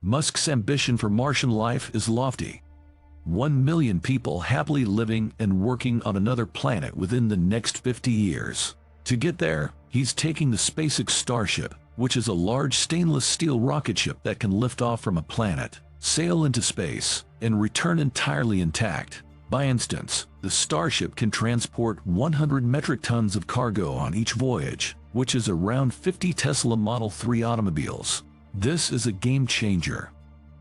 Musk's ambition for Martian life is lofty. 1 million people happily living and working on another planet within the next 50 years. To get there, he's taking the SpaceX Starship, which is a large stainless steel rocket ship that can lift off from a planet, sail into space, and return entirely intact. By instance, the Starship can transport 100 metric tons of cargo on each voyage, which is around 50 Tesla Model 3 automobiles. This is a game changer.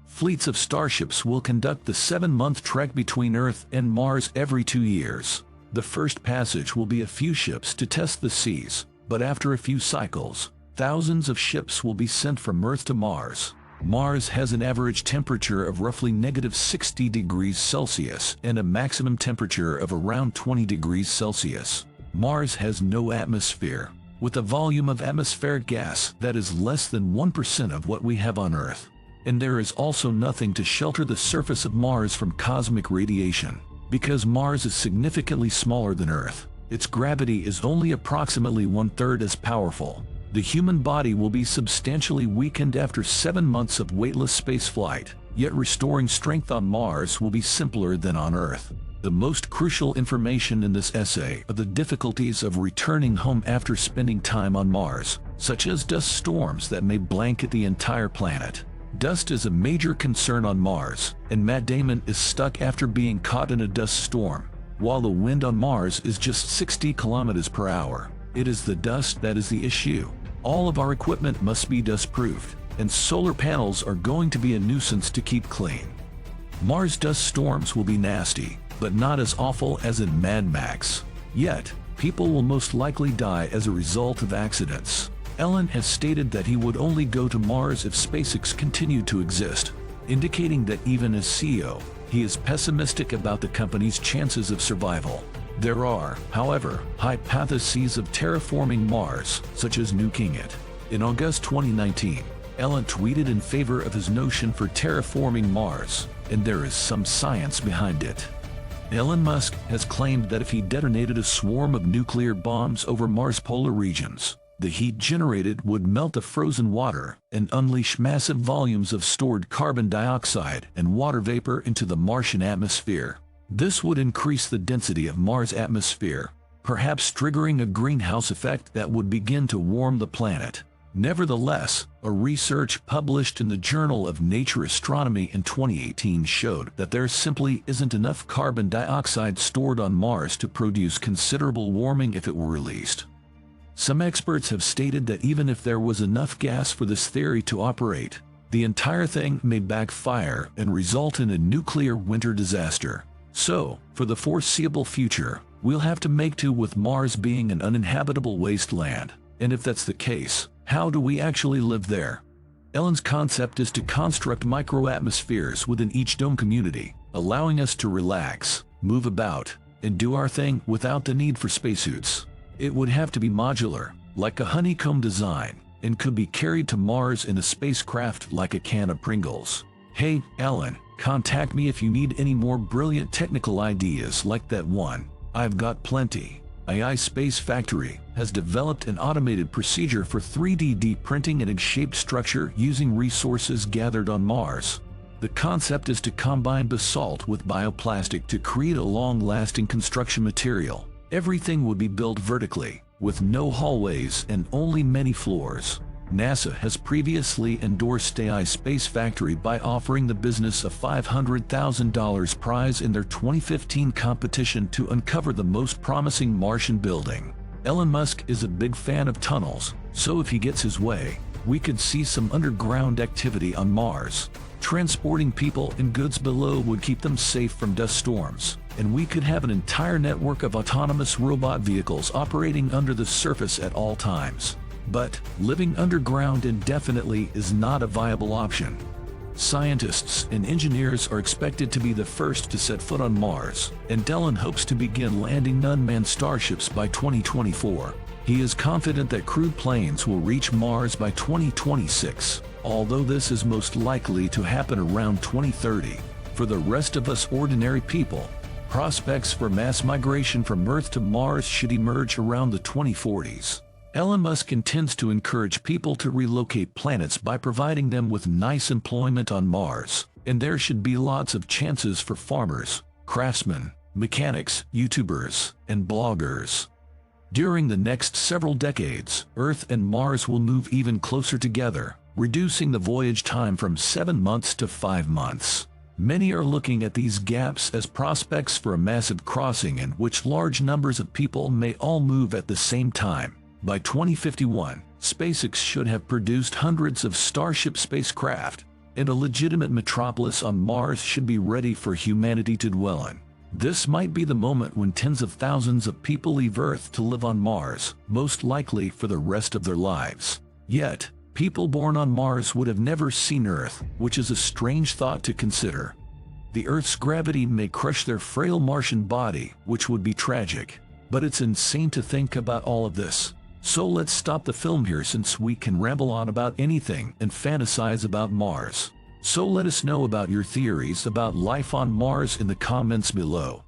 Fleets of starships will conduct the 7-month trek between Earth and Mars every 2 years. The first passage will be a few ships to test the seas, but after a few cycles, thousands of ships will be sent from Earth to Mars. Mars has an average temperature of roughly -60 degrees Celsius and a maximum temperature of around 20 degrees Celsius. Mars has no atmosphere, with a volume of atmospheric gas that is less than 1% of what we have on Earth. And there is also nothing to shelter the surface of Mars from cosmic radiation. Because Mars is significantly smaller than Earth, its gravity is only approximately 1/3 as powerful. The human body will be substantially weakened after 7 months of weightless spaceflight, yet restoring strength on Mars will be simpler than on Earth. The most crucial information in this essay are the difficulties of returning home after spending time on Mars, such as dust storms that may blanket the entire planet. Dust is a major concern on Mars, and Matt Damon is stuck after being caught in a dust storm. While the wind on Mars is just 60 kilometers per hour, it is the dust that is the issue. All of our equipment must be dust-proofed, and solar panels are going to be a nuisance to keep clean. Mars dust storms will be nasty, but not as awful as in Mad Max. Yet, people will most likely die as a result of accidents. Elon has stated that he would only go to Mars if SpaceX continued to exist, indicating that even as CEO, he is pessimistic about the company's chances of survival. There are, however, hypotheses of terraforming Mars, such as nuking it. In August 2019, Elon tweeted in favor of his notion for terraforming Mars, and there is some science behind it. Elon Musk has claimed that if he detonated a swarm of nuclear bombs over Mars' polar regions, the heat generated would melt the frozen water and unleash massive volumes of stored carbon dioxide and water vapor into the Martian atmosphere. This would increase the density of Mars' atmosphere, perhaps triggering a greenhouse effect that would begin to warm the planet. Nevertheless, a research published in the Journal of Nature Astronomy in 2018 showed that there simply isn't enough carbon dioxide stored on Mars to produce considerable warming if it were released. Some experts have stated that even if there was enough gas for this theory to operate, the entire thing may backfire and result in a nuclear winter disaster. So, for the foreseeable future, we'll have to make do with Mars being an uninhabitable wasteland. And if that's the case, how do we actually live there? Elon's concept is to construct microatmospheres within each dome community, allowing us to relax, move about, and do our thing without the need for spacesuits. It would have to be modular, like a honeycomb design, and could be carried to Mars in a spacecraft like a can of Pringles. Hey, Elon, contact me if you need any more brilliant technical ideas like that one. I've got plenty. AI Space Factory has developed an automated procedure for 3D printing an egg-shaped structure using resources gathered on Mars. The concept is to combine basalt with bioplastic to create a long-lasting construction material. Everything would be built vertically, with no hallways and only many floors. NASA has previously endorsed AI Space Factory by offering the business a $500,000 prize in their 2015 competition to uncover the most promising Martian building. Elon Musk is a big fan of tunnels, so if he gets his way, we could see some underground activity on Mars. Transporting people and goods below would keep them safe from dust storms, and we could have an entire network of autonomous robot vehicles operating under the surface at all times. But living underground indefinitely is not a viable option. Scientists and engineers are expected to be the first to set foot on Mars, and Elon hopes to begin landing unmanned starships by 2024. He is confident that crewed planes will reach Mars by 2026, although this is most likely to happen around 2030. For the rest of us ordinary people, prospects for mass migration from Earth to Mars should emerge around the 2040s. Elon Musk intends to encourage people to relocate planets by providing them with nice employment on Mars, and there should be lots of chances for farmers, craftsmen, mechanics, YouTubers, and bloggers. During the next several decades, Earth and Mars will move even closer together, reducing the voyage time from 7 months to 5 months. Many are looking at these gaps as prospects for a massive crossing in which large numbers of people may all move at the same time. By 2051, SpaceX should have produced hundreds of Starship spacecraft, and a legitimate metropolis on Mars should be ready for humanity to dwell in. This might be the moment when tens of thousands of people leave Earth to live on Mars, most likely for the rest of their lives. Yet, people born on Mars would have never seen Earth, which is a strange thought to consider. The Earth's gravity may crush their frail Martian body, which would be tragic. But it's insane to think about all of this. So let's stop the film here, since we can ramble on about anything and fantasize about Mars. So let us know about your theories about life on Mars in the comments below.